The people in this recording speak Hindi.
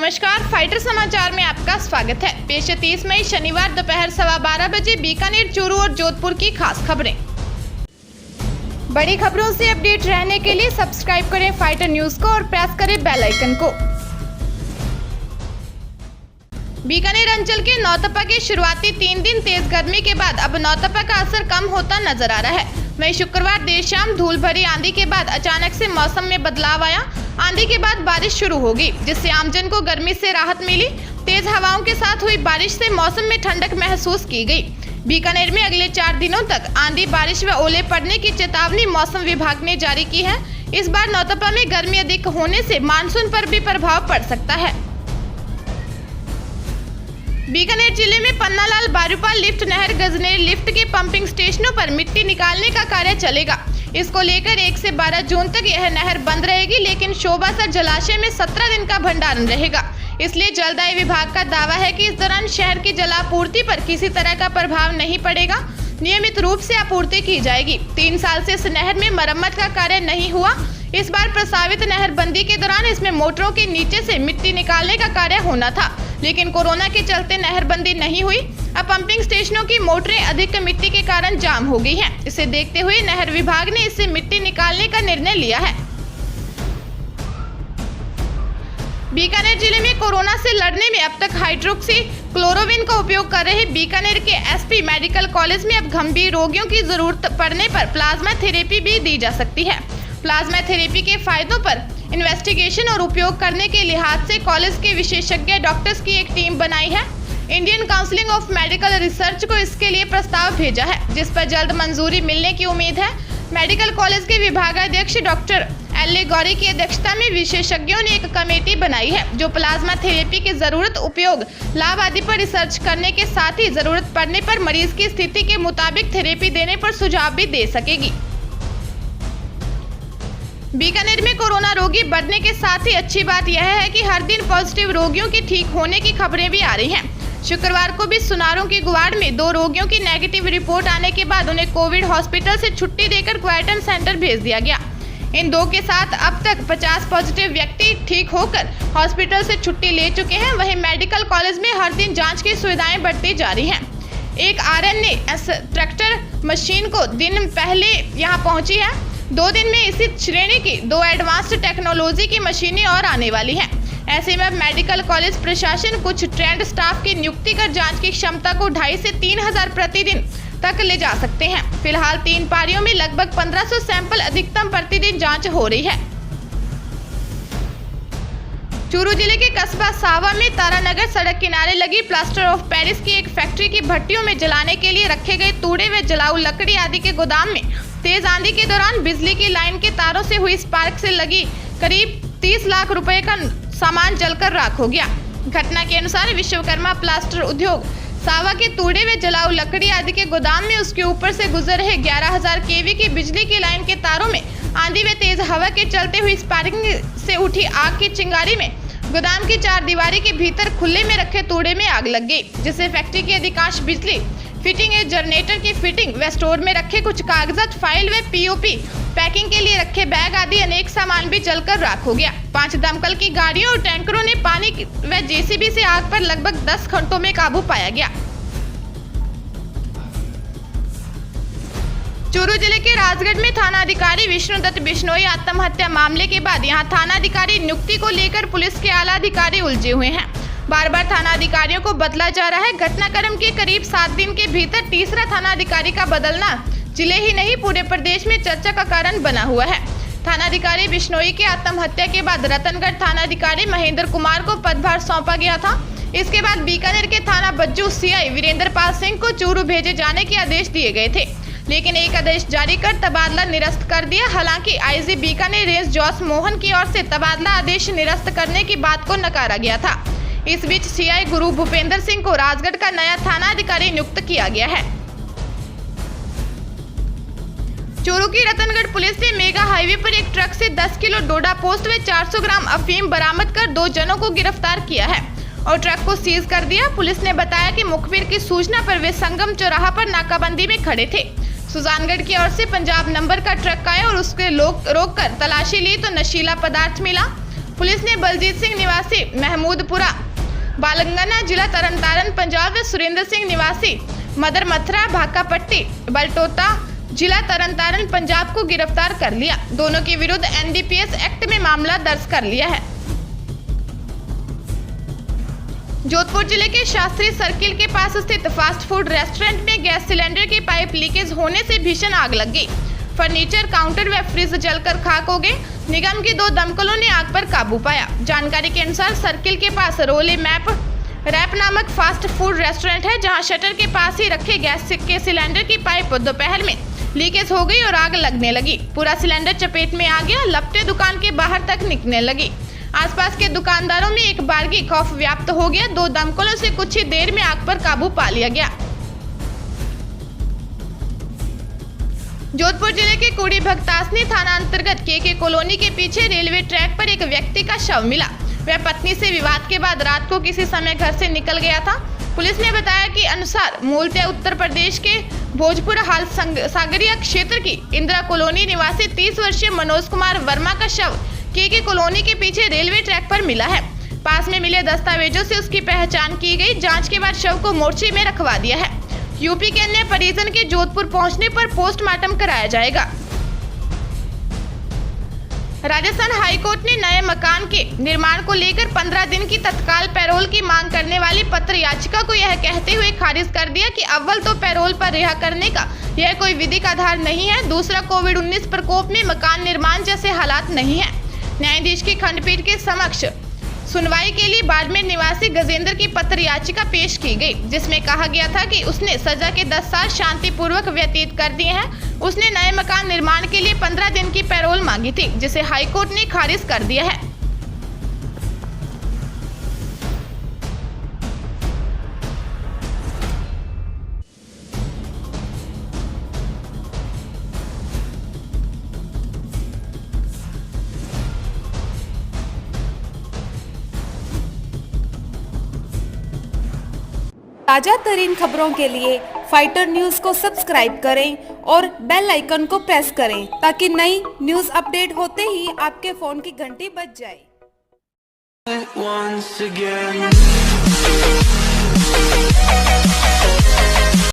नमस्कार, फाइटर समाचार में आपका स्वागत है। पेश है 30 मई शनिवार दोपहर 12:15 बजे बीकानेर, चूरू और जोधपुर की खास खबरें। बड़ी खबरों से अपडेट रहने के लिए सब्सक्राइब करें फाइटर न्यूज को और प्रेस करें बेल आइकन को। बीकानेर अंचल के नौतपा के शुरुआती 3 दिन तेज गर्मी के बाद अब नौतपा का असर कम होता नजर आ रहा है। वहीं शुक्रवार देर शाम धूल भरी आंधी के बाद अचानक से मौसम में बदलाव आया। आंधी के बाद बारिश शुरू होगी, जिससे आमजन को गर्मी से राहत मिली। तेज हवाओं के साथ हुई बारिश से मौसम में ठंडक महसूस की गई। बीकानेर में अगले 4 दिनों तक आंधी, बारिश व ओले पड़ने की चेतावनी मौसम विभाग ने जारी की है। इस बार नौतपा में गर्मी अधिक होने से मानसून पर भी प्रभाव पड़ सकता है। बीकानेर जिले में पन्नालाल बारूपाल लिफ्ट, नहर गजनेर लिफ्ट के पंपिंग स्टेशनों पर मिट्टी निकालने का कार्य चलेगा। इसको लेकर 1 से 12 जून तक यह नहर बंद रहेगी, लेकिन शोभासर जलाशय में 17 दिन का भंडारण रहेगा। इसलिए जलदाय विभाग का दावा है कि इस दौरान शहर की जलापूर्ति पर किसी तरह का प्रभाव नहीं पड़ेगा। नियमित रूप से आपूर्ति की जाएगी। 3 साल से इस नहर में मरम्मत का कार्य नहीं हुआ। इस बार प्रस्तावित नहरबंदी के दौरान इसमें मोटरों के नीचे से मिट्टी निकालने का कार्य होना था, लेकिन कोरोना के चलते नहरबंदी नहीं हुई। अब पंपिंग स्टेशनों की मोटरें अधिक मिट्टी के कारण जाम हो गई हैं। इसे देखते हुए नहर विभाग ने इससे मिट्टी निकालने का निर्णय लिया है। बीकानेर जिले में कोरोना से लड़ने में अब तक हाइड्रोक्सी क्लोरोविन का उपयोग कर रहे बीकानेर के एसपी मेडिकल कॉलेज में अब गंभीर रोगियों की जरूरत पड़ने पर प्लाज्मा थेरेपी भी दी जा सकती है। प्लाज्मा थेरेपी के फायदों पर इन्वेस्टिगेशन और उपयोग करने के लिहाज से कॉलेज के विशेषज्ञ डॉक्टर्स की एक टीम बनाई है। Indian council of medical research को इसके लिए प्रस्ताव भेजा है, जिस पर जल्द मंजूरी मिलने की उम्मीद है। मेडिकल कॉलेज के विभागाध्यक्ष डॉक्टर एल गौरी की अध्यक्षता में विशेषज्ञों ने एक कमेटी बनाई है, जो प्लाज्मा थेरेपी की जरूरत, उपयोग, लाभ आदि पर रिसर्च करने के साथ ही जरूरत पड़ने पर मरीज की स्थिति के मुताबिक थेरेपी देने पर सुझाव भी दे सकेगी। बीकानेर में कोरोना रोगी बढ़ने के साथ ही अच्छी बात यह है कि हर दिन पॉजिटिव रोगियों की ठीक होने की खबरें भी आ रही हैं। शुक्रवार को भी सुनारों के गुवाड़ में 2 रोगियों की नेगेटिव रिपोर्ट आने के बाद उन्हें कोविड हॉस्पिटल से छुट्टी देकर क्वारंटाइन सेंटर भेज दिया गया। इन 2 के साथ अब तक 50 पॉजिटिव व्यक्ति ठीक होकर हॉस्पिटल से छुट्टी ले चुके हैं। वहीं मेडिकल कॉलेज में हर दिन जाँच की सुविधाएं बढ़ती जा रही है। एक RNA एक्सट्रैक्टर मशीन को दिन पहले यहाँ पहुंची है। 2 दिन में इसी श्रेणी की 2 एडवांस्ड टेक्नोलॉजी की मशीनें और आने वाली हैं। ऐसे में मेडिकल कॉलेज प्रशासन कुछ ट्रेंड स्टाफ की नियुक्ति कर जांच की क्षमता को 2,500 से 3,000 प्रतिदिन तक ले जा सकते हैं। फिलहाल 3 पारियों में लगभग 1500 सैंपल अधिकतम प्रतिदिन जांच हो रही है। चूरू जिले के कस्बा सावा में तारानगर सड़क किनारे लगी प्लास्टर ऑफ पेरिस की एक फैक्ट्री की भट्टियों में जलाने के लिए रखे गए तूड़े व जलाऊ लकड़ी आदि के गोदाम में तेज आंधी के दौरान बिजली की लाइन के तारों से हुई स्पार्क से लगी करीब 30 लाख रुपए का सामान जलकर राख हो गया। घटना के अनुसार विश्वकर्मा प्लास्टर उद्योग सावा के तूड़े व जलाऊ लकड़ी आदि के गोदाम में उसके ऊपर से गुजर रहे 11,000 kV की बिजली की लाइन के तारों में आंधी व तेज हवा के चलते हुई स्पार्किंग से उठी आग की चिंगारी में गोदाम की 4 दीवारी के भीतर खुले में रखे तूड़े में आग लग गई, जिससे फैक्ट्री की अधिकांश बिजली फिटिंग, जनरेटर की फिटिंग व स्टोर में रखे कुछ कागजात, फाइल व POP पैकिंग के लिए रखे बैग आदि अनेक सामान भी जलकर राख हो गया। 5 दमकल की गाड़ियों और टैंकरों ने पानी व JCB से आग पर लगभग 10 घंटों में काबू पाया गया। चूरू जिले के राजगढ़ में थानाधिकारी विष्णुदत्त बिश्नोई आत्महत्या मामले के बाद यहां थानाधिकारी नियुक्ति को लेकर पुलिस के आला अधिकारी उलझे हुए हैं। बार बार थानाधिकारियों को बदला जा रहा है। घटनाक्रम के करीब 7 दिन के भीतर तीसरा थानाधिकारी का बदलना जिले ही नहीं पूरे प्रदेश में चर्चा का कारण बना हुआ है। थानाधिकारी बिश्नोई के आत्महत्या के बाद रतनगढ़ थानाधिकारी महेंद्र कुमार को पदभार सौंपा गया था। इसके बाद बीकानेर के थाना बज्जू CI वीरेंद्र पाल सिंह को चूरू भेजे जाने के आदेश दिए गए थे, लेकिन एक आदेश जारी कर तबादला निरस्त कर दिया। हालांकि IG बीकानेर रेंज जॉस मोहन की ओर से तबादला आदेश निरस्त करने की बात को नकारा गया था। इस बीच CI गुरु भूपेंद्र सिंह को राजगढ़ का नया थानाधिकारी नियुक्त किया गया है। चूरू की रतनगढ़ पुलिस ने मेगा हाईवे पर एक ट्रक से 10 किलो डोडा पोस्ट व 400 ग्राम अफीम बरामद कर 2 जनों को गिरफ्तार किया है और ट्रक को सीज कर दिया। पुलिस ने बताया कि मुखबिर की सूचना पर वे संगम चौराहा पर नाकाबंदी में खड़े थे। सुजानगढ़ की ओर से पंजाब नंबर का ट्रक आया और उसके रोक कर तलाशी ली तो नशीला पदार्थ मिला। पुलिस ने बलजीत सिंह निवासी महमूदपुरा बालंगाना जिला तरनतारन पंजाब व सुरेंद्र सिंह निवासी मदर मथरा भाकापट्टी बलटोता जिला तरनतारन पंजाब को गिरफ्तार कर लिया। दोनों के विरुद्ध एनडीपीएस एक्ट में मामला दर्ज कर लिया है। जोधपुर जिले के शास्त्री सर्किल के पास स्थित फास्ट फूड रेस्टोरेंट में गैस सिलेंडर की पाइप लीकेज होने से भीषण आग लग गई। फर्नीचर, काउंटर व फ्रिज जलकर खाक हो गए। निगम की 2 दमकलों ने आग पर काबू पाया। जानकारी के अनुसार सर्किल के पास रोले मैप रैप नामक फास्ट फूड रेस्टोरेंट है, जहां शटर के पास ही रखे गैस के सिलेंडर की पाइप दोपहर में लीकेज हो गई और आग लगने लगी। पूरा सिलेंडर चपेट में आ गया। लपटें दुकान के बाहर तक निकलने लगी। आसपास के दुकानदारों में एक बारगी खौफ व्याप्त हो गया। 2 दमकलों से कुछ ही देर में आग पर काबू पा लिया गया। जोधपुर जिले के कुड़ी भगतासनी थाना अंतर्गत केके कॉलोनी के पीछे रेलवे ट्रैक पर एक व्यक्ति का शव मिला। वह पत्नी से विवाद के बाद रात को किसी समय घर से निकल गया था। पुलिस ने बताया कि अनुसार मूलतः उत्तर प्रदेश के भोजपुर हाल सागरिया क्षेत्र की इंदिरा कॉलोनी निवासी 30 वर्षीय मनोज कुमार वर्मा का शव केके कॉलोनी के पीछे रेलवे ट्रैक पर मिला है। पास में मिले दस्तावेजों से उसकी पहचान की गई। जांच के बाद शव को मोर्चे में रखवा दिया है। यूपी के अन्य परिजन के जोधपुर पहुंचने पर पोस्टमार्टम कराया जाएगा। राजस्थान हाईकोर्ट ने नए मकान के निर्माण को लेकर 15 दिन की तत्काल पैरोल की मांग करने वाली पत्र याचिका को यह कहते हुए खारिज कर दिया कि अव्वल तो पैरोल पर रिहा करने का यह कोई विधिक आधार नहीं है। दूसरा, कोविड-19 प्रकोप में मकान निर्माण जैसे हालात नहीं है। न्यायाधीश की खंडपीठ के समक्ष सुनवाई के लिए बाड़मेर निवासी गजेंद्र की पत्र याचिका पेश की गई, जिसमें कहा गया था कि उसने सजा के 10 साल शांतिपूर्वक व्यतीत कर दिए हैं। उसने नए मकान निर्माण के लिए 15 दिन की पैरोल मांगी थी, जिसे हाईकोर्ट ने खारिज कर दिया है। ताजा तरीन खबरों के लिए फाइटर न्यूज को सब्सक्राइब करें और बेल आइकन को प्रेस करें ताकि नई न्यूज अपडेट होते ही आपके फोन की घंटी बज जाए।